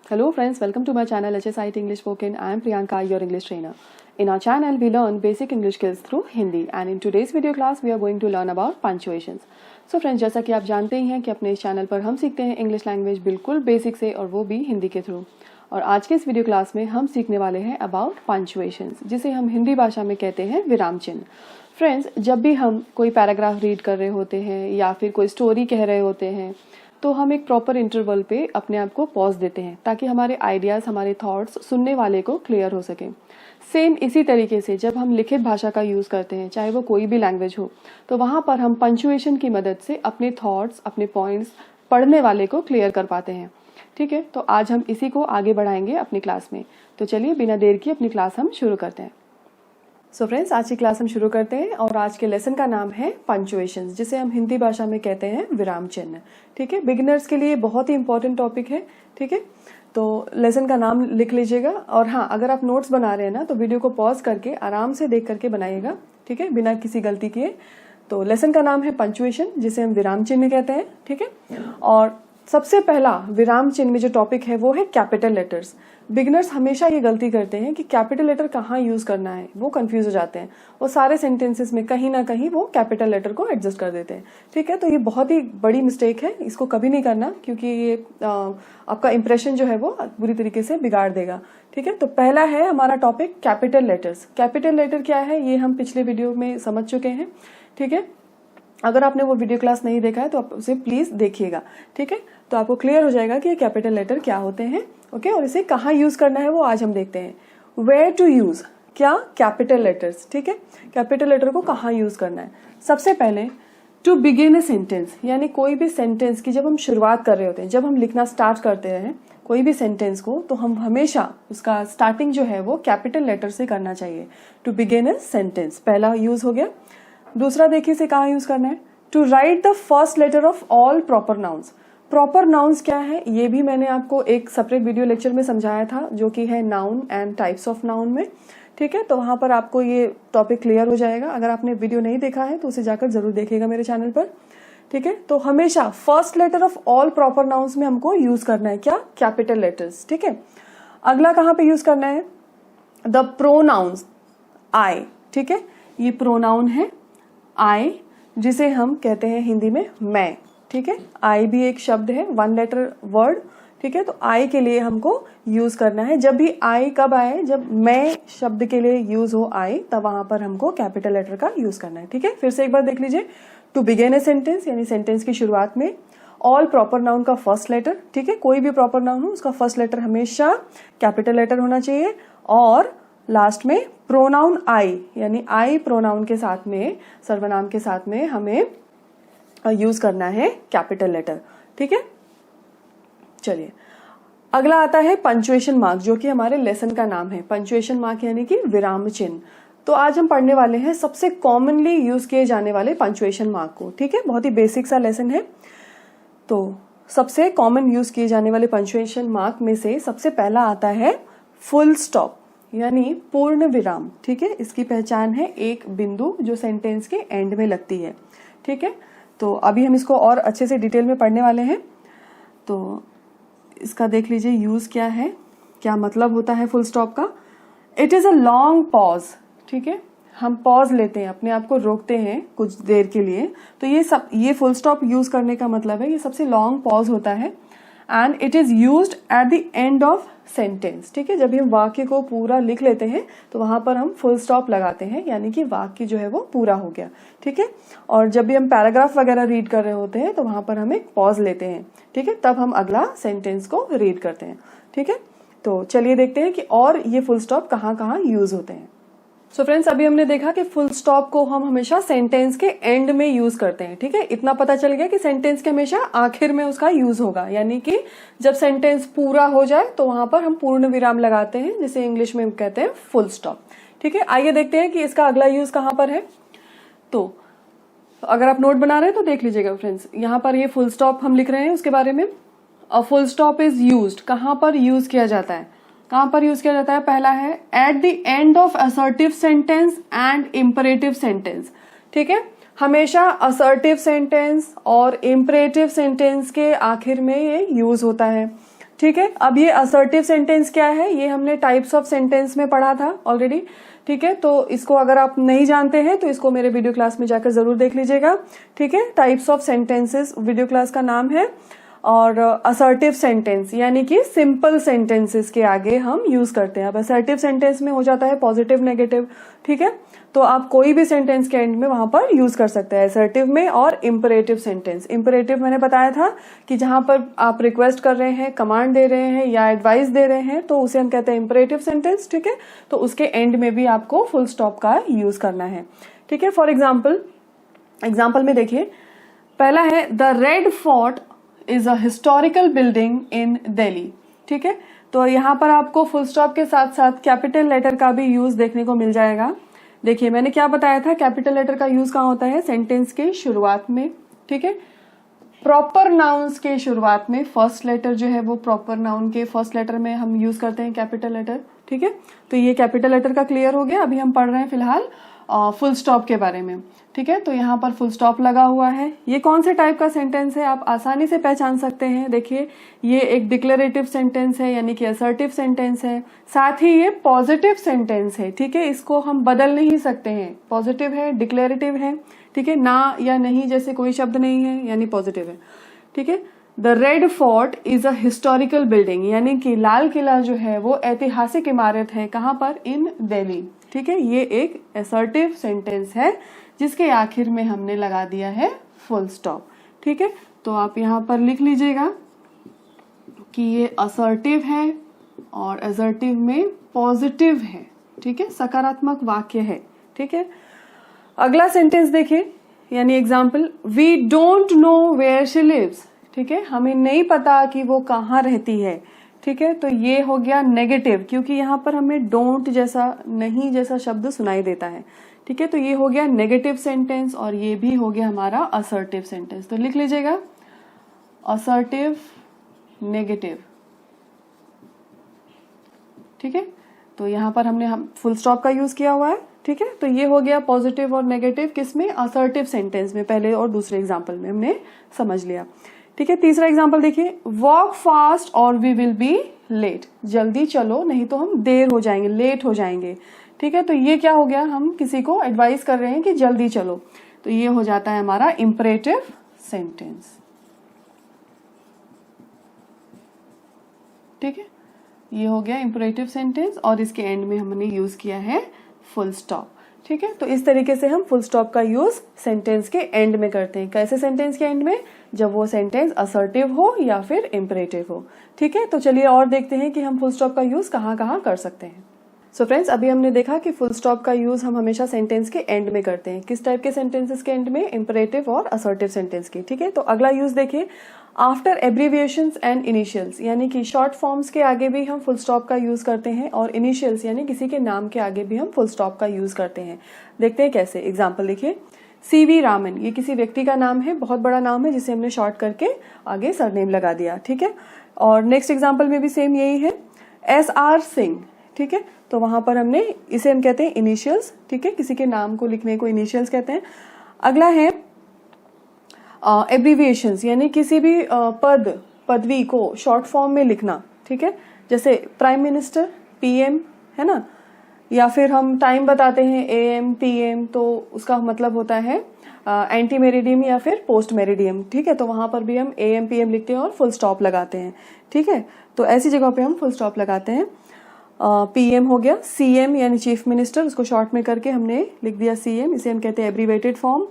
Hello friends, welcome to my channel HSIT English Spoken. I am Priyanka, your English trainer. In our channel, we learn basic English skills through Hindi, and in today's video class, we are going to learn about punctuations. So friends, जैसा कि आप जानते ही हैं कि अपने इस channel पर हम सीखते हैं इंग्लिश लैंग्वेज बिल्कुल बेसिक से, और वो भी हिंदी के थ्रू। और आज के इस वीडियो क्लास में हम सीखने वाले हैं अबाउट पंक्चुएशंस, जिसे हम हिंदी भाषा में कहते हैं विराम चिन्ह। फ्रेंड्स, जब भी हम कोई पैराग्राफ रीड कर रहे होते हैं या फिर कोई स्टोरी कह रहे होते हैं, तो हम एक प्रॉपर इंटरवल पे अपने आप को पॉज देते हैं ताकि हमारे आइडियाज़, हमारे थॉट्स सुनने वाले को क्लियर हो सके। सेम इसी तरीके से जब हम लिखित भाषा का यूज़ करते हैं, चाहे वो कोई भी लैंग्वेज हो, तो वहाँ पर हम पंक्चुएशन की मदद से अपने थॉट्स, अपने पॉइंट्स पढ़ने वाले को क्लियर कर पाते हैं। ठीक है, तो आज हम इसी को आगे बढ़ाएंगे अपनी क्लास में। तो चलिए बिना देर की अपनी क्लास हम शुरू करते हैं। सो फ्रेंड्स, आज की क्लास हम शुरू करते हैं और आज के लेसन का नाम है पंक्चुएशंस, जिसे हम हिंदी भाषा में कहते हैं विराम चिन्ह। ठीक है, बिगिनर्स के लिए बहुत ही इंपॉर्टेंट टॉपिक है। ठीक है, तो लेसन का नाम लिख लीजिएगा, और हाँ, अगर आप नोट्स बना रहे हैं ना, तो वीडियो को पॉज करके आराम से देख करके बनाइएगा। ठीक है, बिना किसी गलती किए। तो लेसन का नाम है पंक्चुएशन, जिसे हम विराम चिन्ह कहते हैं। ठीक है, और सबसे पहला विराम चिन्ह में जो टॉपिक है वो है कैपिटल लेटर्स। बिगिनर्स हमेशा ये गलती करते हैं कि कैपिटल लेटर कहाँ यूज करना है, वो कंफ्यूज हो जाते हैं। वो सारे सेंटेंसेस में कहीं ना कहीं वो कैपिटल लेटर को एडजस्ट कर देते हैं। ठीक है, तो ये बहुत ही बड़ी मिस्टेक है, इसको कभी नहीं करना, क्योंकि ये आपका इंप्रेशन जो है वो बुरी तरीके से बिगाड़ देगा। ठीक है, तो पहला है हमारा topic capital letters. Capital letter क्या है, ये हम पिछले वीडियो में समझ चुके हैं। ठीक है, अगर आपने वो वीडियो क्लास नहीं देखा है तो आप उसे प्लीज देखिएगा। ठीक है, तो आपको क्लियर हो जाएगा कि ये कैपिटल लेटर क्या होते हैं। ओके, और इसे कहाँ यूज करना है वो आज हम देखते हैं। वेयर टू यूज, क्या कैपिटल लेटर्स। ठीक है, कैपिटल लेटर को कहाँ यूज करना है। सबसे पहले टू बिगिन ए सेंटेंस, यानी कोई भी सेंटेंस की जब हम शुरुआत कर रहे होते हैं, जब हम लिखना स्टार्ट करते हैं कोई भी सेंटेंस को, तो हम हमेशा उसका स्टार्टिंग जो है वो कैपिटल लेटर से करना चाहिए। टू बिगिन ए सेंटेंस पहला यूज हो गया। दूसरा देखिए इसे कहाँ यूज करना है। To write the first letter of all proper nouns. Proper nouns क्या है, ये भी मैंने आपको एक सेपरेट वीडियो लेक्चर में समझाया था, जो कि है noun and types of noun में। ठीक है, तो वहां पर आपको ये टॉपिक क्लियर हो जाएगा। अगर आपने वीडियो नहीं देखा है तो उसे जाकर जरूर देखिएगा मेरे चैनल पर। ठीक है, तो हमेशा first letter of all proper nouns में हमको यूज करना है क्या, कैपिटल लेटर्स। ठीक है, अगला कहाँ पे यूज करना है, द प्रोनाउंस आई। ठीक है, ये प्रोनाउन है आई, जिसे हम कहते हैं हिंदी में मैं। ठीक है, आई भी एक शब्द है, वन लेटर वर्ड। ठीक है, तो आई के लिए हमको यूज करना है। जब भी आई कब आए, जब मैं शब्द के लिए यूज हो आई, तब वहां पर हमको कैपिटल लेटर का यूज करना है। ठीक है, फिर से एक बार देख लीजिए। टू बिगिन ए सेंटेंस, यानी सेंटेंस की शुरुआत में ऑल प्रॉपर नाउन का फर्स्ट लेटर। ठीक है, कोई भी प्रॉपर नाउन हो उसका फर्स्ट लेटर हमेशा कैपिटल लेटर होना चाहिए। और लास्ट में प्रोनाउन आई, यानी आई प्रोनाउन के साथ में, सर्वनाम के साथ में हमें यूज करना है कैपिटल लेटर। ठीक है, चलिए अगला आता है पंक्चुएशन मार्क, जो कि हमारे लेसन का नाम है। पंक्चुएशन मार्क यानी कि विराम चिन्ह। तो आज हम पढ़ने वाले हैं सबसे कॉमनली यूज किए जाने वाले पंक्चुएशन मार्क को। ठीक है, बहुत ही बेसिक सा लेसन है। तो सबसे कॉमन यूज किए जाने वाले पंक्चुएशन मार्क में से सबसे पहला आता है फुल स्टॉप, यानी पूर्ण विराम। ठीक है, इसकी पहचान है एक बिंदु जो सेंटेंस के एंड में लगती है। ठीक है, तो अभी हम इसको और अच्छे से डिटेल में पढ़ने वाले हैं। तो इसका देख लीजिए यूज क्या है, क्या मतलब होता है फुल स्टॉप का। It is a long pause. ठीक है, हम पॉज लेते हैं, अपने आप को रोकते हैं कुछ देर के लिए, तो ये फुल स्टॉप यूज करने का मतलब है ये सबसे लॉन्ग पॉज होता है। And it is used eight the end of sentence. ठीक है, जब हम वाक्य को पूरा लिख लेते हैं तो वहां पर हम फुल स्टॉप लगाते हैं, यानी कि वाक्य जो है वो पूरा हो गया। ठीक है, और जब भी हम पैराग्राफ वगैरह रीड कर रहे होते हैं तो वहां पर हम एक पॉज लेते हैं। ठीक है, तब हम अगला सेंटेंस को रीड करते हैं। ठीक है, तो चलिए देखते हैं कि और ये फुल स्टॉप कहाँ कहाँ यूज होते हैं। सो फ्रेंड्स, अभी हमने देखा कि फुल स्टॉप को हम हमेशा सेंटेंस के एंड में यूज करते हैं। ठीक है, इतना पता चल गया कि सेंटेंस के हमेशा आखिर में उसका यूज होगा, यानी कि जब सेंटेंस पूरा हो जाए तो वहां पर हम पूर्ण विराम लगाते हैं, जिसे इंग्लिश में हम कहते हैं फुल स्टॉप। ठीक है, आइए देखते हैं कि इसका अगला यूज कहाँ पर है। तो अगर आप नोट बना रहे हैं तो देख लीजिएगा फ्रेंड्स, यहाँ पर ये फुल स्टॉप हम लिख रहे हैं उसके बारे में। A full stop is used, कहाँ पर यूज किया जाता है, कहां पर यूज किया जाता है। पहला है eight the end of assertive sentence and imperative sentence. ठीक है, हमेशा असर्टिव सेंटेंस और इंपरेटिव सेंटेंस के आखिर में ये यूज होता है। ठीक है, अब ये असर्टिव सेंटेंस क्या है, ये हमने टाइप्स ऑफ सेंटेंस में पढ़ा था ऑलरेडी। ठीक है, तो इसको अगर आप नहीं जानते हैं तो इसको मेरे वीडियो क्लास में जाकर जरूर देख लीजिएगा। ठीक है, types of sentences video class का नाम है। और असर्टिव सेंटेंस यानी कि सिंपल सेंटेंसेस के आगे हम यूज करते हैं। अब असर्टिव सेंटेंस में हो जाता है पॉजिटिव नेगेटिव। ठीक है, तो आप कोई भी सेंटेंस के एंड में वहां पर यूज कर सकते हैं, असर्टिव में। और इम्परेटिव सेंटेंस, इम्परेटिव मैंने बताया था कि जहां पर आप रिक्वेस्ट कर रहे हैं, कमांड दे रहे हैं या एडवाइस दे रहे हैं तो उसे हम कहते हैं इम्परेटिव सेंटेंस। ठीक है, तो उसके एंड में भी आपको फुल स्टॉप का यूज करना है। ठीक है, फॉर एग्जाम्पल में देखिए, पहला है the red fort is a historical building in Delhi. ठीक है, तो यहाँ पर आपको फुल स्टॉप के साथ साथ कैपिटल लेटर का भी यूज देखने को मिल जाएगा। देखिए मैंने क्या बताया था, कैपिटल लेटर का यूज कहाँ होता है, सेंटेंस के शुरुआत में। ठीक है, प्रॉपर नाउन्स के शुरुआत में फर्स्ट लेटर जो है वो प्रॉपर नाउन के फर्स्ट लेटर में हम यूज करते हैं कैपिटल लेटर। ठीक है, तो ये कैपिटल लेटर का क्लियर हो गया। अभी हम पढ़ रहे हैं फिलहाल फुल स्टॉप के बारे में। ठीक है, तो यहाँ पर फुल स्टॉप लगा हुआ है। ये कौन से टाइप का सेंटेंस है, आप आसानी से पहचान सकते हैं। देखिए ये एक डिक्लेरेटिव सेंटेंस है यानी कि असर्टिव सेंटेंस है, साथ ही ये पॉजिटिव सेंटेंस है। ठीक है, इसको हम बदल नहीं सकते हैं, पॉजिटिव है, डिक्लेरेटिव है। ठीक है, ना या नहीं जैसे कोई शब्द नहीं है यानी पॉजिटिव है। ठीक है, the red fort is a historical building यानी कि लाल किला जो है वो ऐतिहासिक इमारत है, कहाँ पर, इन दिल्ली। ठीक है, ये एक असर्टिव सेंटेंस है जिसके आखिर में हमने लगा दिया है फुल स्टॉप। ठीक है, तो आप यहाँ पर लिख लीजिएगा कि ये असर्टिव है और असर्टिव में पॉजिटिव है। ठीक है, सकारात्मक वाक्य है। ठीक है, अगला सेंटेंस देखिए, यानी example, we don't know where she lives. ठीक है, हमें नहीं पता कि वो कहाँ रहती है। ठीक है, तो ये हो गया नेगेटिव, क्योंकि यहाँ पर हमें डोंट जैसा, नहीं जैसा शब्द सुनाई देता है। ठीक है, तो ये हो गया नेगेटिव सेंटेंस और ये भी हो गया हमारा असर्टिव सेंटेंस। तो लिख लीजिएगा असर्टिव, नेगेटिव। ठीक है, तो यहाँ पर हमने फुल स्टॉप का यूज किया हुआ है। ठीक है, तो ये हो गया पॉजिटिव और नेगेटिव किसमें, असर्टिव सेंटेंस में। पहले और दूसरे एग्जाम्पल में हमने समझ लिया। ठीक है, तीसरा एग्जाम्पल देखिए, वॉक फास्ट और वी विल बी लेट। जल्दी चलो नहीं तो हम देर हो जाएंगे, लेट हो जाएंगे। ठीक है, तो ये क्या हो गया, हम किसी को एडवाइस कर रहे हैं कि जल्दी चलो, तो ये हो जाता है हमारा इम्परेटिव सेंटेंस। ठीक है, ये हो गया इम्परेटिव सेंटेंस और इसके एंड में हमने यूज किया है फुल स्टॉप। ठीक है, तो इस तरीके से हम फुल स्टॉप का यूज सेंटेंस के एंड में करते हैं। कैसे सेंटेंस के एंड में, जब वो सेंटेंस असर्टिव हो या फिर इम्परेटिव हो। ठीक है, तो चलिए और देखते हैं कि हम फुल स्टॉप का यूज कहाँ कहाँ कर सकते हैं। सो फ्रेंड्स, अभी हमने देखा कि फुल स्टॉप का यूज हम हमेशा सेंटेंस के एंड में करते हैं। किस टाइप के सेंटेंसेस के एंड में, इम्परेटिव और असर्टिव सेंटेंस के। ठीक है, तो अगला यूज देखिए, आफ्टर एब्रीविएशंस एंड इनिशियल्स, यानी कि शॉर्ट फॉर्म्स के आगे भी हम फुल स्टॉप का यूज करते हैं और इनिशियल्स यानी किसी के नाम के आगे भी हम फुल स्टॉप का यूज करते हैं। देखते हैं कैसे। एग्जाम्पल देखिए, CV रामन, ये किसी व्यक्ति का नाम है, बहुत बड़ा नाम है जिसे हमने शॉर्ट करके आगे सरनेम लगा दिया। ठीक है, और नेक्स्ट एग्जाम्पल में भी सेम यही है, SR सिंह। ठीक है, तो वहां पर हमने, इसे हम कहते हैं इनिशियल्स। ठीक है, किसी के नाम को लिखने को इनिशियल्स कहते हैं। अगला है एब्रीविएशंस, यानी किसी भी पदवी को शॉर्ट फॉर्म में लिखना। ठीक है, जैसे प्राइम मिनिस्टर, PM, है ना, या फिर हम टाइम बताते हैं AM, PM, तो उसका मतलब होता है एंटी मेरिडियम या फिर पोस्ट मेरिडियम। ठीक है, तो वहां पर भी हम AM, PM लिखते हैं और फुल स्टॉप लगाते हैं। ठीक है, तो ऐसी जगह पे हम फुल स्टॉप लगाते हैं। PM हो गया, CM यानी चीफ मिनिस्टर, उसको शॉर्ट में करके हमने लिख दिया CM, इसे हम कहते हैं abbreviated form.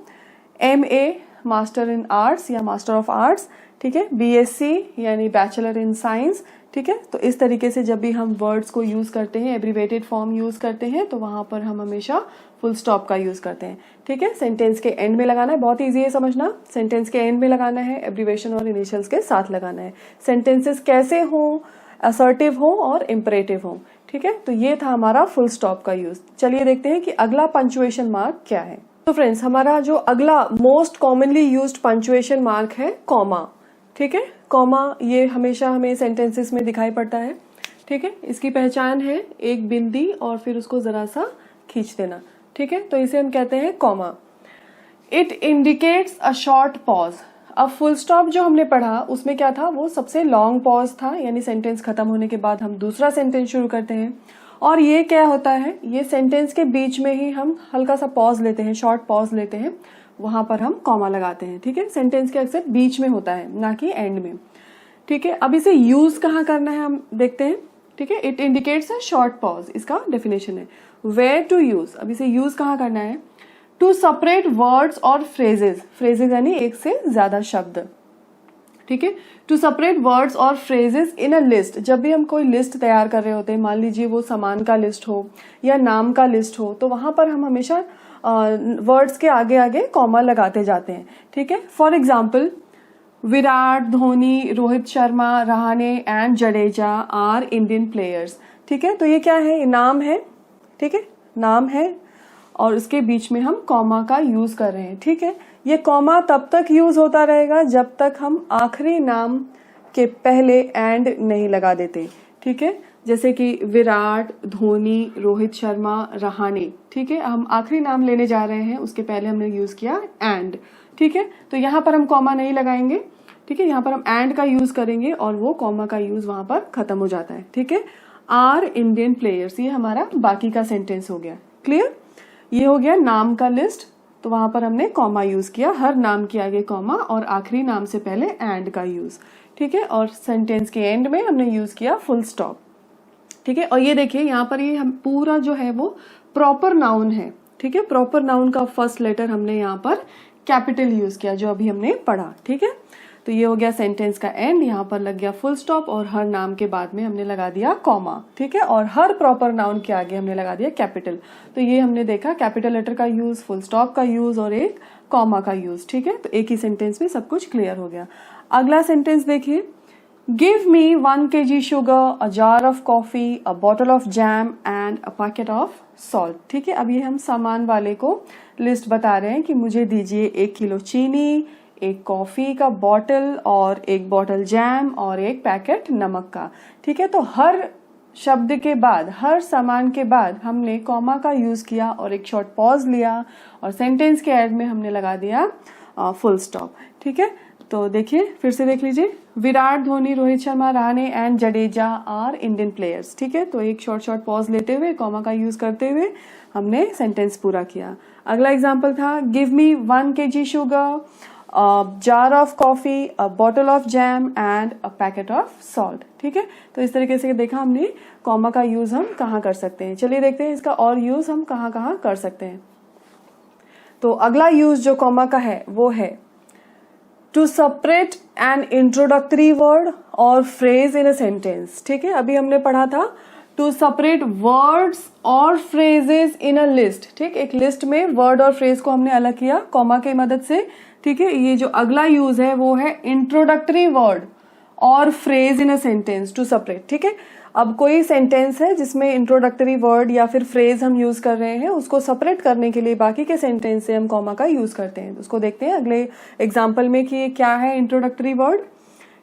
MA master in arts या मास्टर ऑफ आर्ट्स। ठीक है, BSc यानी बैचलर इन साइंस। ठीक है, तो इस तरीके से जब भी हम वर्ड्स को यूज करते हैं, एब्रीवेटेड फॉर्म यूज करते हैं, तो वहां पर हम हमेशा फुल स्टॉप का यूज करते हैं। ठीक है, सेंटेंस के एंड में लगाना है, बहुत ईजी है समझना। सेंटेंस के एंड में लगाना है, एब्रीवेशन और इनिशियल्स के साथ लगाना है। सेंटेंसेस कैसे हो, असर्टिव हो और इम्परेटिव हो। ठीक है, तो ये था हमारा फुल स्टॉप का यूज। चलिए देखते हैं कि अगला पंक्चुएशन मार्क क्या है। तो फ्रेंड्स, हमारा जो अगला most commonly used punctuation mark है कॉमा। ठीक है, कॉमा ये हमेशा हमें सेंटेंसेस में दिखाई पड़ता है। ठीक है, इसकी पहचान है एक बिंदी और फिर उसको जरा सा खींच देना। ठीक है, तो इसे हम कहते हैं comma. It indicates a short pause. अब फुल स्टॉप जो हमने पढ़ा उसमें क्या था, वो सबसे लॉन्ग पॉज था, यानी सेंटेंस खत्म होने के बाद हम दूसरा सेंटेंस शुरू करते हैं। और ये क्या होता है, ये सेंटेंस के बीच में ही हम हल्का सा पॉज लेते हैं, शॉर्ट पॉज लेते हैं, वहां पर हम कॉमा लगाते हैं। ठीक है, सेंटेंस के अक्सर बीच में होता है, ना कि एंड में। ठीक है, अब इसे यूज कहाँ करना है हम देखते हैं। ठीक है, it indicates a short pause, इसका डेफिनेशन है। वेयर टू यूज, अब इसे यूज कहाँ करना है, टू सेपरेट वर्ड्स और फ्रेजेस, फ्रेजेस यानी एक से ज्यादा शब्द। ठीक है, टू सेपरेट वर्ड्स और फ्रेजेस इन अ लिस्ट, जब भी हम कोई लिस्ट तैयार कर रहे होते हैं, मान लीजिए वो सामान का लिस्ट हो या नाम का लिस्ट हो, तो वहां पर हम हमेशा वर्ड्स के आगे आगे कॉमा लगाते जाते हैं। ठीक है, for example Virat, Dhoni, Rohit Sharma, Rahane and Jadeja are Indian players. ठीक है, तो ये क्या है, नाम है। ठीक है, नाम है और उसके बीच में हम कॉमा का यूज कर रहे हैं। ठीक है, ये कॉमा तब तक यूज होता रहेगा जब तक हम आखिरी नाम के पहले एंड नहीं लगा देते। ठीक है, जैसे कि विराट, धोनी, रोहित शर्मा, रहाणे। ठीक है, हम आखिरी नाम लेने जा रहे हैं, उसके पहले हमने यूज किया एंड। ठीक है, तो यहाँ पर हम कॉमा नहीं लगाएंगे। ठीक है, यहाँ पर हम एंड का यूज करेंगे और वो कॉमा का यूज वहां पर खत्म हो जाता है। ठीक है, आर इंडियन प्लेयर्स, ये हमारा बाकी का सेंटेंस हो गया। क्लियर, ये हो गया नाम का लिस्ट, तो वहां पर हमने कॉमा यूज किया, हर नाम के आगे कॉमा और आखिरी नाम से पहले एंड का यूज। ठीक है, और सेंटेंस के एंड में हमने यूज किया फुल स्टॉप। ठीक है, और ये देखिए यहाँ पर ये हम पूरा जो है वो प्रॉपर नाउन है। ठीक है, प्रॉपर नाउन का फर्स्ट लेटर हमने यहाँ पर कैपिटल यूज किया, जो अभी हमने पढ़ा। ठीक है, तो ये हो गया सेंटेंस का एंड, यहाँ पर लग गया फुल स्टॉप और हर नाम के बाद में हमने लगा दिया कॉमा। ठीक है, और हर प्रॉपर नाउन के आगे हमने लगा दिया कैपिटल। तो ये हमने देखा कैपिटल लेटर का यूज, फुल स्टॉप का यूज और एक कॉमा का यूज। ठीक है, तो एक ही सेंटेंस में सब कुछ क्लियर हो गया। अगला सेंटेंस देखिए, give me 1 kg sugar, a jar of coffee, a bottle of jam and a packet of salt. ठीक है, अब ये हम सामान वाले को लिस्ट बता रहे हैं कि मुझे दीजिए 1 किलो चीनी, एक कॉफी का बॉटल और एक बॉटल जैम और एक पैकेट नमक का। ठीक है, तो हर शब्द के बाद, हर सामान के बाद हमने कॉमा का यूज किया और एक शॉर्ट पॉज लिया और सेंटेंस के एंड में हमने लगा दिया फुल स्टॉप। ठीक है, तो देखिए फिर से देख लीजिए, Virat, Dhoni, Rohit Sharma, Rahane and Jadeja are Indian players. ठीक है, तो एक शॉर्ट पॉज लेते हुए कॉमा का यूज करते हुए हमने सेंटेंस पूरा किया। अगला एग्जाम्पल था, give me 1 kg sugar, a jar of coffee, a bottle of jam and a packet of salt। ठीक है, तो इस तरीके से देखा हमने कॉमा का यूज हम कहाँ कर सकते हैं। चलिए देखते हैं इसका और यूज हम कहाँ कहाँ कर सकते हैं। तो अगला यूज जो कॉमा का है वो है to separate an introductory word और फ्रेज इन अ सेंटेंस। ठीक है, अभी हमने पढ़ा था टू सेपरेट वर्ड्स और फ्रेजेस इन अ लिस्ट। ठीक, एक लिस्ट में वर्ड और फ्रेज को हमने अलग किया कॉमा की मदद से। ठीक है, ये जो अगला यूज है वो है इंट्रोडक्टरी वर्ड और phrase in a sentence to separate. ठीक है, अब कोई सेंटेंस है जिसमें इंट्रोडक्टरी वर्ड या फिर फ्रेज हम यूज कर रहे हैं, उसको सेपरेट करने के लिए बाकी के सेंटेंस से हम कॉमा का यूज करते हैं। उसको देखते हैं अगले एग्जाम्पल में कि क्या है इंट्रोडक्टरी वर्ड।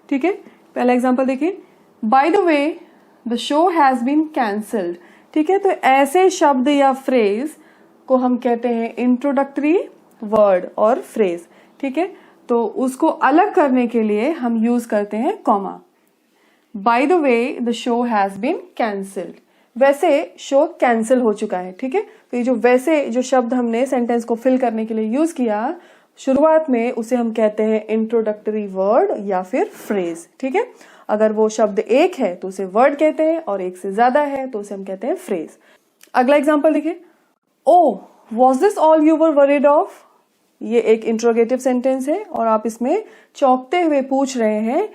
ठीक है, पहला एग्जाम्पल देखिए, by the way the show has been cancelled. ठीक है, तो ऐसे शब्द या फ्रेज को हम कहते हैं इंट्रोडक्टरी वर्ड और फ्रेज। ठीक है, तो उसको अलग करने के लिए हम यूज करते हैं comma. By the way the show has been cancelled, वैसे शो कैंसिल हो चुका है। ठीक है, तो ये जो वैसे जो शब्द हमने सेंटेंस को फिल करने के लिए यूज किया शुरुआत में, उसे हम कहते हैं इंट्रोडक्टरी वर्ड या फिर फ्रेज। ठीक है, अगर वो शब्द एक है तो उसे वर्ड कहते हैं और एक से ज्यादा है तो उसे हम कहते हैं फ्रेज। अगला एग्जाम्पल देखिए, oh was this all you were worried of. ये एक इंट्रोगेटिव सेंटेंस है और आप इसमें चौंकते हुए पूछ रहे हैं,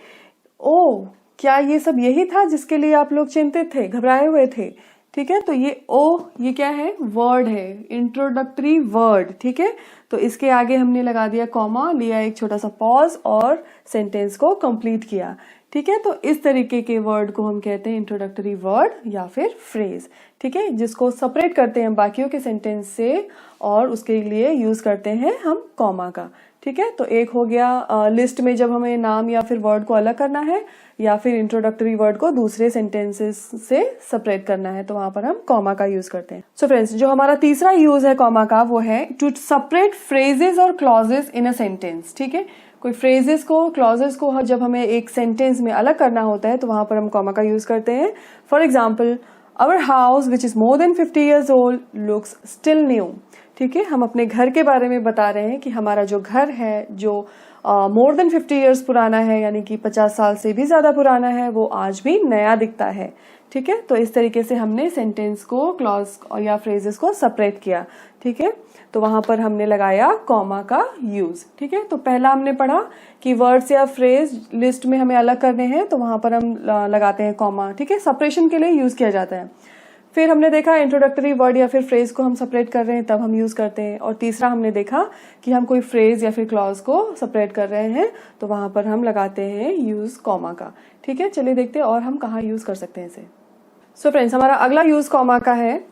ओ क्या ये सब यही था जिसके लिए आप लोग चिंतित थे, घबराए हुए थे। ठीक है, तो ये ओ ये क्या है, वर्ड है, इंट्रोडक्टरी वर्ड। ठीक है, तो इसके आगे हमने लगा दिया कॉमा, लिया एक छोटा सा पॉज और सेंटेंस को कंप्लीट किया। ठीक है, तो इस तरीके के वर्ड को हम कहते हैं इंट्रोडक्टरी वर्ड या फिर फ्रेज। ठीक है, जिसको सेपरेट करते हैं बाकियों के सेंटेंस से और उसके लिए यूज करते हैं हम कॉमा का। ठीक है, तो एक हो गया लिस्ट में जब हमें नाम या फिर वर्ड को अलग करना है या फिर इंट्रोडक्टरी वर्ड को दूसरे सेंटेंसेस से सेपरेट करना है, तो वहां पर हम कॉमा का यूज करते हैं। सो फ्रेंड्स, जो हमारा तीसरा यूज है कॉमा का वो है टू सेपरेट फ्रेजेस और क्लॉजेस इन अ सेंटेंस। ठीक है, कोई फ्रेजेस को, क्लॉजेस को जब हमें एक सेंटेंस में अलग करना होता है तो वहां पर हम कॉमा का यूज करते हैं. For example, our house which is more than 50 years old looks still new. ठीक है, हम अपने घर के बारे में बता रहे हैं कि हमारा जो घर है जो मोर देन 50 years पुराना है, यानी कि 50 साल से भी ज्यादा पुराना है, वो आज भी नया दिखता है. ठीक है, तो इस तरीके से हमने सेंटेंस को, क्लॉज या फ्रेजेस को सेपरेट किया. ठीक है, तो वहां पर हमने लगाया कॉमा का यूज. ठीक है, तो पहला हमने पढ़ा कि वर्ड्स या फ्रेज लिस्ट में हमें अलग करने हैं तो वहां पर हम लगाते हैं कॉमा. ठीक है, सेपरेशन के लिए यूज किया जाता है. फिर हमने देखा इंट्रोडक्टरी वर्ड या फिर फ्रेज को हम सेपरेट कर रहे हैं तब हम यूज करते हैं. और तीसरा हमने देखा कि हम कोई फ्रेज या फिर क्लॉज को सेपरेट कर रहे हैं तो वहां पर हम लगाते हैं यूज कॉमा का. ठीक है, चलिए देखते हैं और हम कहाँ यूज कर सकते हैं इसे. सो फ्रेंड्स, हमारा अगला यूज कॉमा का है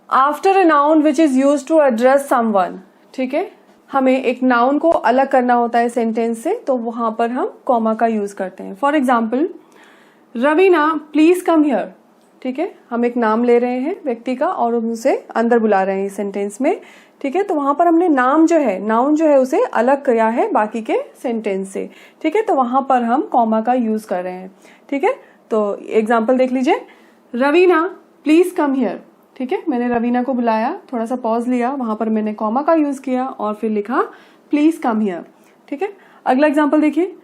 after a noun which is use to address someone. ठीक है, हमें एक नाउन को अलग करना होता है सेंटेंस से तो वहां पर हम कॉमा का यूज करते हैं. For example, Raveena please come here. ठीक है, हम एक नाम ले रहे हैं व्यक्ति का और उसे अंदर बुला रहे हैं इस सेंटेंस में. ठीक है, तो वहां पर हमने नाउन जो है उसे अलग किया है बाकी के सेंटेंस से. ठीक है, तो वहां पर हम कॉमा का यूज कर रहे हैं. ठीक है, तो एग्जाम्पल देख लीजिए, रवीना प्लीज कम हियर. ठीक है, मैंने रवीना को बुलाया, थोड़ा सा पॉज लिया, वहां पर मैंने कॉमा का यूज किया और फिर लिखा प्लीज कम हियर. ठीक है, अगला एग्जाम्पल देखिए,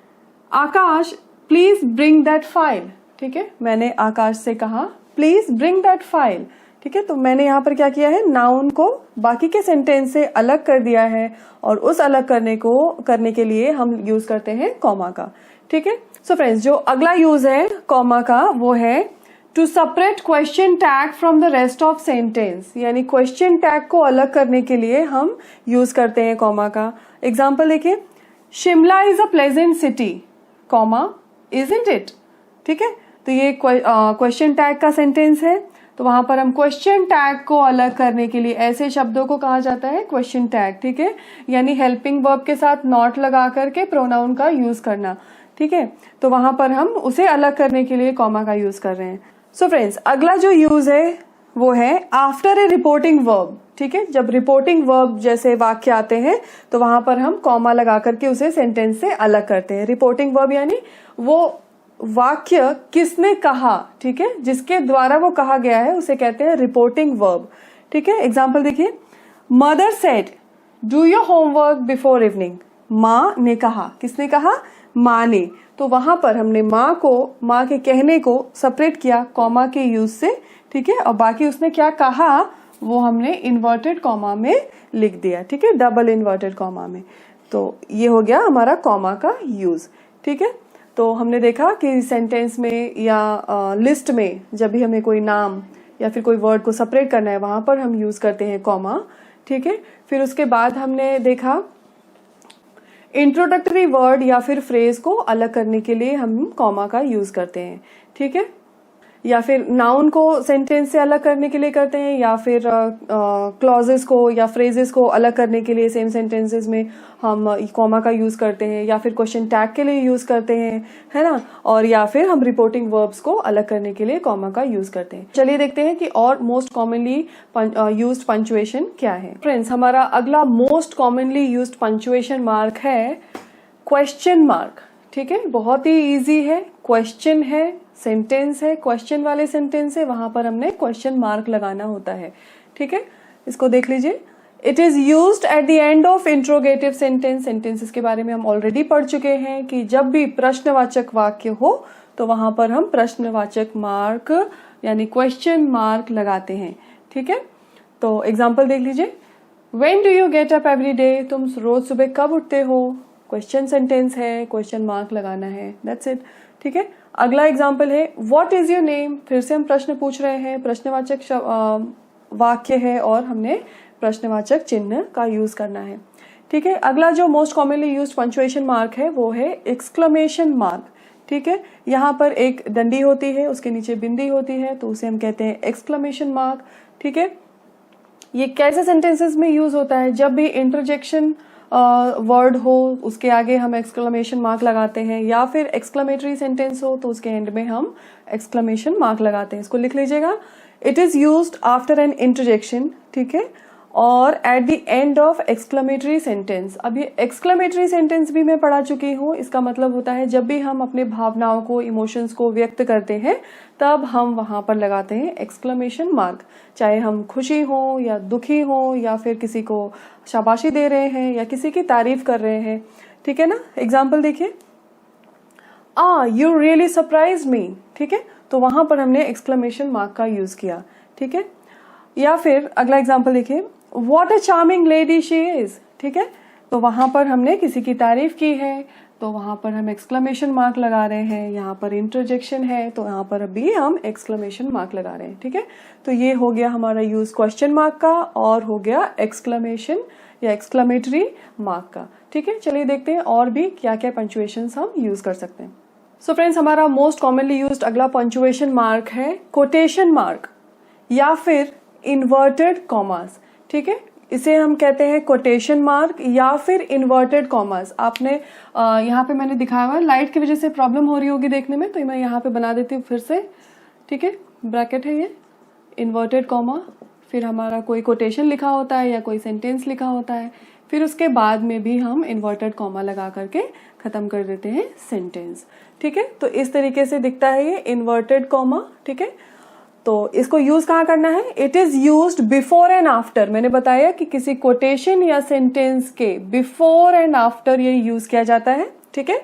आकाश प्लीज ब्रिंग दैट फाइल. ठीक है, मैंने आकाश से कहा प्लीज ब्रिंग दैट फाइल. ठीक है, तो मैंने यहाँ पर क्या किया है, नाउन को बाकी के सेंटेंस से अलग कर दिया है और उस अलग करने के लिए हम यूज करते हैं कॉमा का. ठीक है, सो फ्रेंड्स, जो अगला यूज है कॉमा का वो है to separate question tag from the rest of sentence. यानी क्वेश्चन टैग को अलग करने के लिए हम यूज करते हैं कॉमा का. एग्जाम्पल देखिए, Shimla is a pleasant city, comma isn't it. ठीक है, तो ये क्वेश्चन टैग का सेंटेंस है तो वहां पर हम क्वेश्चन टैग को अलग करने के लिए ऐसे शब्दों को कहा जाता है क्वेश्चन टैग. ठीक है, यानी हेल्पिंग वर्ब के साथ नॉट लगा करके प्रोनाउन का यूज करना. ठीक है, तो वहां पर हम उसे अलग करने के लिए कॉमा का यूज कर रहे हैं. सो फ्रेंड्स, अगला जो यूज है वो है आफ्टर ए रिपोर्टिंग वर्ब. ठीक है, जब रिपोर्टिंग वर्ब जैसे वाक्य आते हैं तो वहां पर हम कॉमा लगा करके उसे सेंटेंस से अलग करते हैं. रिपोर्टिंग वर्ब यानी वो वाक्य किसने कहा, ठीक है, जिसके द्वारा वो कहा गया है उसे कहते हैं रिपोर्टिंग वर्ब. ठीक है, एग्जाम्पल देखिए, mother said do your homework before evening. माँ ने कहा, किसने कहा, माँ ने. तो वहां पर हमने माँ के कहने को सेपरेट किया कॉमा के यूज से. ठीक है, और बाकी उसने क्या कहा वो हमने इन्वर्टेड कॉमा में लिख दिया. ठीक है, डबल इन्वर्टेड कॉमा में. तो ये हो गया हमारा कॉमा का यूज. ठीक है, तो हमने देखा कि सेंटेंस में या लिस्ट में जब भी हमें कोई नाम या फिर कोई वर्ड को सेपरेट करना है वहां पर हम यूज करते हैं कॉमा. ठीक है, फिर उसके बाद हमने देखा इंट्रोडक्टरी वर्ड या फिर फ्रेज को अलग करने के लिए हम कॉमा का यूज करते हैं. ठीक है, या फिर नाउन को सेंटेंस से अलग करने के लिए करते हैं या फिर क्लॉजेस को या फ्रेजेस को अलग करने के लिए सेम सेंटेंसेस में हम कॉमा का यूज करते हैं या फिर क्वेश्चन टैग के लिए यूज करते हैं, है ना, और या फिर हम रिपोर्टिंग वर्ब्स को अलग करने के लिए कॉमा का यूज करते हैं. चलिए देखते हैं कि और मोस्ट कॉमनली यूज्ड पंक्चुएशन क्या है. फ्रेंड्स, हमारा अगला most commonly used punctuation mark है क्वेश्चन मार्क. ठीक है, बहुत ही इजी है. क्वेश्चन है, सेंटेंस है, क्वेश्चन वाले सेंटेंस है, वहां पर हमने क्वेश्चन मार्क लगाना होता है. ठीक है, इसको देख लीजिए. It is used eight the end of interrogative sentence. Sentences के बारे में हम ऑलरेडी पढ़ चुके हैं कि जब भी प्रश्नवाचक वाक्य हो तो वहां पर हम प्रश्नवाचक मार्क यानी क्वेश्चन मार्क लगाते हैं. ठीक है, तो एग्जाम्पल देख लीजिए. When do you get up every day, तुम रोज सुबह कब उठते हो. क्वेश्चन सेंटेंस है, क्वेश्चन मार्क लगाना है, दैट्स इट. ठीक है, अगला एग्जाम्पल है व्हाट इज योर नेम. फिर से हम प्रश्न पूछ रहे हैं, प्रश्नवाचक वाक्य है और हमने प्रश्नवाचक चिन्ह का यूज करना है. ठीक है, अगला जो most commonly used punctuation mark है वो है एक्सक्लेमेशन मार्क. ठीक है, यहाँ पर एक डंडी होती है, उसके नीचे बिंदी होती है, तो उसे हम कहते हैं एक्सक्लेमेशन मार्क. ठीक है, ये कैसे सेंटेंसेस में यूज होता है, जब भी इंटरजेक्शन वर्ड हो उसके आगे हम एक्सक्लेमेशन मार्क लगाते हैं, या फिर एक्सक्लेमेटरी सेंटेंस हो तो उसके एंड में हम एक्सक्लेमेशन मार्क लगाते हैं. इसको लिख लीजिएगा. It is used after an interjection. ठीक है, और at the end of exclamatory sentence. अब ये एक्सक्लेमेटरी सेंटेंस भी मैं पढ़ा चुकी हूँ। इसका मतलब होता है जब भी हम अपने भावनाओं को, इमोशंस को व्यक्त करते हैं तब हम वहां पर लगाते हैं एक्सक्लेमेशन मार्क। चाहे हम खुशी हो या दुखी हो या फिर किसी को शाबाशी दे रहे हैं या किसी की तारीफ कर रहे हैं, ठीक है ना। एग्जाम्पल देखिए, यू रियली सरप्राइज मी, ठीक है, तो वहां पर हमने एक्सक्लेमेशन मार्क का यूज किया, ठीक है। या फिर अगला एग्जाम्पल देखिए, what a charming lady she is, ठीक है, तो वहां पर हमने किसी की तारीफ की है तो वहां पर हम एक्सक्लेमेशन मार्क लगा रहे हैं। यहाँ पर इंटरजेक्शन है तो यहाँ पर भी हम एक्सक्लेमेशन मार्क लगा रहे हैं, ठीक है। तो ये हो गया हमारा यूज क्वेश्चन मार्क का और हो गया एक्सक्लेमेशन या एक्सक्लेमेटरी मार्क का, ठीक है। चलिए देखते हैं और भी क्या क्या पंचुएशंस हम यूज कर सकते हैं। सो फ्रेंड्स, हमारा मोस्ट कॉमनली यूज्ड अगला पंचुएशन मार्क है कोटेशन मार्क या फिर इन्वर्टेड कॉमास, ठीक है। इसे हम कहते हैं कोटेशन मार्क या फिर इन्वर्टेड कॉमास। आपने यहाँ पे मैंने दिखाया हुआ है, लाइट की वजह से प्रॉब्लम हो रही होगी देखने में, तो मैं यहाँ पे बना देती हूँ फिर से, ठीक है। ब्रैकेट है ये, इन्वर्टेड कॉमा, फिर हमारा कोई कोटेशन लिखा होता है या कोई सेंटेंस लिखा होता है, फिर उसके बाद में भी हम इन्वर्टेड कॉमा लगा करके खत्म कर देते हैं सेंटेंस, ठीक है। तो इस तरीके से दिखता है ये इन्वर्टेड कॉमा, ठीक है। तो इसको यूज कहाँ करना है? It is used before and after. मैंने बताया कि किसी कोटेशन या सेंटेंस के बिफोर एंड आफ्टर ये यूज किया जाता है, ठीक है।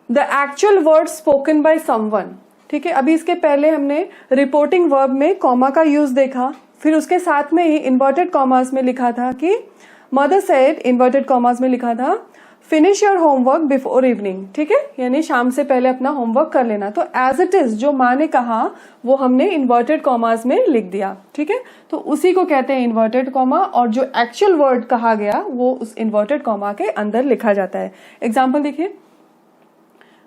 The actual word spoken by someone, ठीक है। अभी इसके पहले हमने रिपोर्टिंग वर्ब में कॉमा का यूज देखा, फिर उसके साथ में ही इन्वर्टेड कॉमास में लिखा था कि मदर सेड, इन्वर्टेड कॉमास में लिखा था finish your homework before evening, ठीक है, यानी शाम से पहले अपना होमवर्क कर लेना। तो एज इट इज जो माँ ने कहा वो हमने इन्वर्टेड कॉमास में लिख दिया, ठीक है। तो उसी को कहते हैं इन्वर्टेड कॉमा, और जो एक्चुअल वर्ड कहा गया वो उस इन्वर्टेड कॉमा के अंदर लिखा जाता है। एग्जाम्पल देखिए,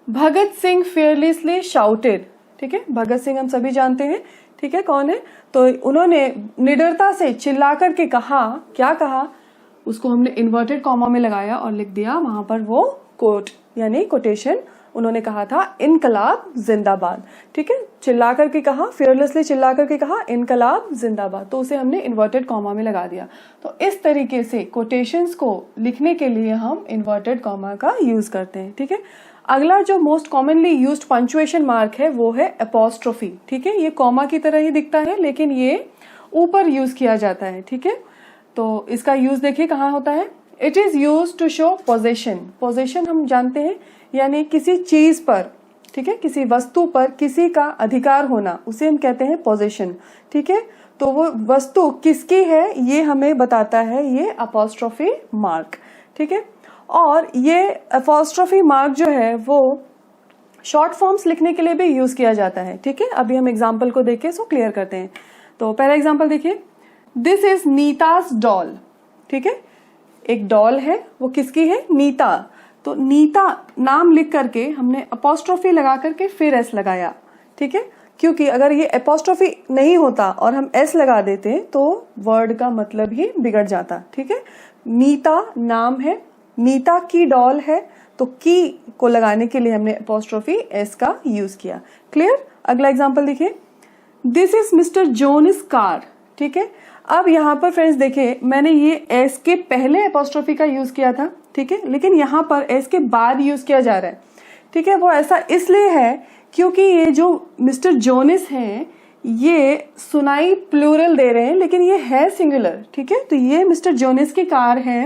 भगत सिंह fearlessly shouted, ठीक है। भगत सिंह हम सभी जानते हैं, ठीक है, कौन है। तो उन्होंने निडरता से चिल्ला करके कहा, क्या कहा, उसको हमने इन्वर्टेड कॉमा में लगाया और लिख दिया वहां पर वो कोट यानी कोटेशन। उन्होंने कहा था इनकलाब जिंदाबाद, ठीक है, चिल्ला करके कहा, फियरलेसली चिल्ला करके कहा इनकलाब जिंदाबाद, तो उसे हमने इन्वर्टेड कॉमा में लगा दिया। तो इस तरीके से कोटेशंस को लिखने के लिए हम इन्वर्टेड कॉमा का यूज करते हैं, ठीक है। अगला जो most commonly used punctuation mark है वो है एपोस्ट्रोफी, ठीक है। ये कॉमा की तरह ही दिखता है लेकिन ये ऊपर यूज किया जाता है, ठीक है। तो इसका यूज देखिए कहाँ होता है। It is use to show possession. Possession हम जानते हैं यानी किसी चीज पर, ठीक है, किसी वस्तु पर किसी का अधिकार होना, उसे हम कहते हैं पोजेशन, ठीक है। तो वो वस्तु किसकी है ये हमें बताता है ये अपोस्ट्रोफी मार्क, ठीक है। और ये अपोस्ट्रोफी मार्क जो है वो शॉर्ट फॉर्म्स लिखने के लिए भी यूज किया जाता है, ठीक है। अभी हम एग्जाम्पल को देख के इसको क्लियर करते हैं। तो पहला एग्जाम्पल देखिए, दिस इज नीताज डॉल, ठीक है। एक डॉल है, वो किसकी है? नीता। तो नीता नाम लिख करके हमने अपोस्ट्रोफी लगा करके फिर एस लगाया, ठीक है, क्योंकि अगर ये अपोस्ट्रोफी नहीं होता और हम एस लगा देते तो वर्ड का मतलब ही बिगड़ जाता, ठीक है। नीता नाम है, नीता की डॉल है, तो की को लगाने के लिए हमने अपोस्ट्रोफी एस का यूज किया। क्लियर? अगला एग्जाम्पल देखिए, this is Mr Jones car, ठीक है। अब यहाँ पर फ्रेंड्स देखिए, मैंने ये एस के पहले अपोस्ट्रोफी का यूज किया था, ठीक है, लेकिन यहाँ पर एस के बाद यूज किया जा रहा है, ठीक है। वो ऐसा इसलिए है क्योंकि ये जो मिस्टर जोनिस हैं ये सुनाई प्लूरल दे रहे हैं लेकिन ये है सिंगुलर, ठीक है। तो ये मिस्टर जोनिस की कार है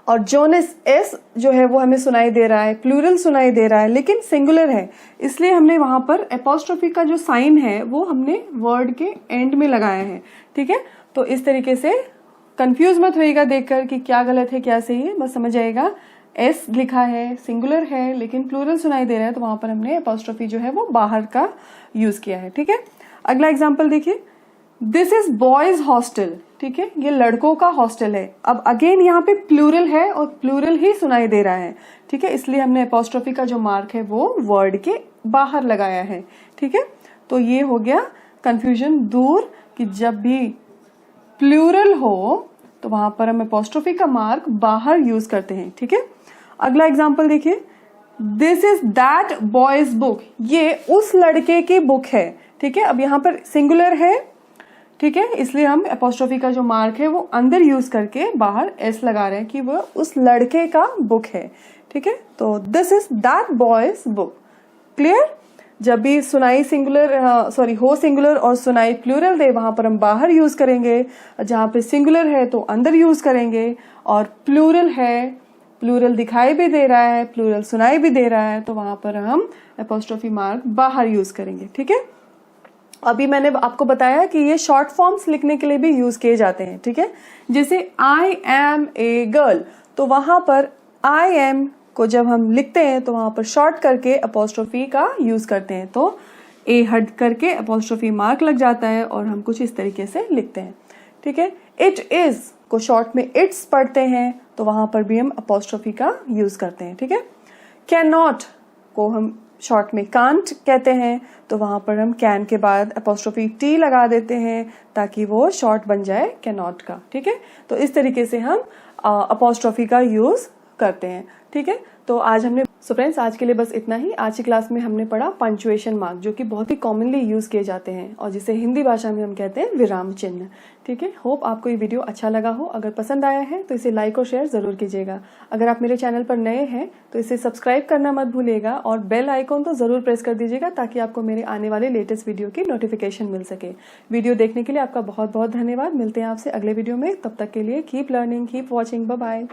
और जोनिस एस जो है वो हमें सुनाई दे रहा है, प्लूरल सुनाई दे रहा है लेकिन सिंगुलर है, इसलिए हमने वहां पर एपोस्ट्रोफी का जो साइन है वो हमने वर्ड के एंड में लगाया है, ठीक है। तो इस तरीके से कंफ्यूज मत होइएगा देखकर कि क्या गलत है क्या सही है, बस समझ जाएगा एस लिखा है, सिंगुलर है लेकिन प्लूरल सुनाई दे रहा है, तो वहां पर हमने एपोस्ट्रोफी जो है वो बाहर का यूज किया है, ठीक है। अगला एग्जाम्पल देखिए, दिस इज बॉयज हॉस्टल, ठीक है, ये लड़कों का हॉस्टल है। अब अगेन यहाँ पे प्लूरल है और प्लूरल ही सुनाई दे रहा है, ठीक है, इसलिए हमने एपोस्ट्रोफी का जो मार्क है वो वर्ड के बाहर लगाया है, ठीक है। तो ये हो गया कंफ्यूजन दूर कि जब भी प्लूरल हो तो वहां पर हम एपोस्ट्रोफी का मार्क बाहर यूज करते हैं, ठीक है। अगला एग्जाम्पल देखिए, this is that boys book, ये उस लड़के की बुक है, ठीक है। अब यहाँ पर सिंगुलर है, ठीक है, इसलिए हम अपोस्ट्रोफी का जो मार्क है वो अंदर यूज करके बाहर एस लगा रहे हैं कि वो उस लड़के का बुक है। ठीक है, तो this is that boys book. Clear? जब भी सुनाई सिंगुलर हो सिंगुलर और सुनाई प्लूरल दे, वहां पर हम बाहर यूज करेंगे। जहां पे सिंगुलर है तो अंदर यूज करेंगे, और प्लूरल है, प्लूरल दिखाई भी दे रहा है, प्लूरल सुनाई भी दे रहा है, तो वहां पर हम अपोस्ट्रोफी मार्क बाहर यूज करेंगे। ठीक है, अभी मैंने आपको बताया कि ये शॉर्ट फॉर्म्स लिखने के लिए भी यूज किए जाते हैं। ठीक है, जैसे आई एम ए गर्ल, तो वहां पर आई एम को जब हम लिखते हैं तो वहां पर शॉर्ट करके अपोस्ट्रोफी का यूज करते हैं, तो ए हट करके अपोस्ट्रोफी मार्क लग जाता है और हम कुछ इस तरीके से लिखते हैं। ठीक है, इट इज को शॉर्ट में इट्स पढ़ते हैं तो वहां पर भी हम अपोस्ट्रोफी का यूज करते हैं। ठीक है, कैन नॉट को हम शॉर्ट में कांट कहते हैं, तो वहां पर हम कैन के बाद अपोस्ट्रोफी टी लगा देते हैं ताकि वो शॉर्ट बन जाए कैन नॉट का। ठीक है, तो इस तरीके से हम अपोस्ट्रोफी का यूज करते हैं। ठीक है, तो आज हमने फ्रेंड्स आज के लिए बस इतना ही। आज की क्लास में हमने पढ़ा पंक्चुएशन मार्क, जो कि बहुत ही कॉमनली यूज किए जाते हैं और जिसे हिंदी भाषा में हम कहते हैं विराम चिन्ह। ठीक है, होप आपको ये वीडियो अच्छा लगा हो। अगर पसंद आया है तो इसे लाइक और शेयर जरूर कीजिएगा। अगर आप मेरे चैनल पर नए हैं तो इसे सब्सक्राइब करना मत भूलिएगा और बेल आइकॉन तो जरूर प्रेस कर दीजिएगा ताकि आपको मेरे आने वाले लेटेस्ट वीडियो की नोटिफिकेशन मिल सके। वीडियो देखने के लिए आपका बहुत बहुत धन्यवाद। मिलते हैं आपसे अगले वीडियो में, तब तक के लिए keep learning, keep watching, bye bye.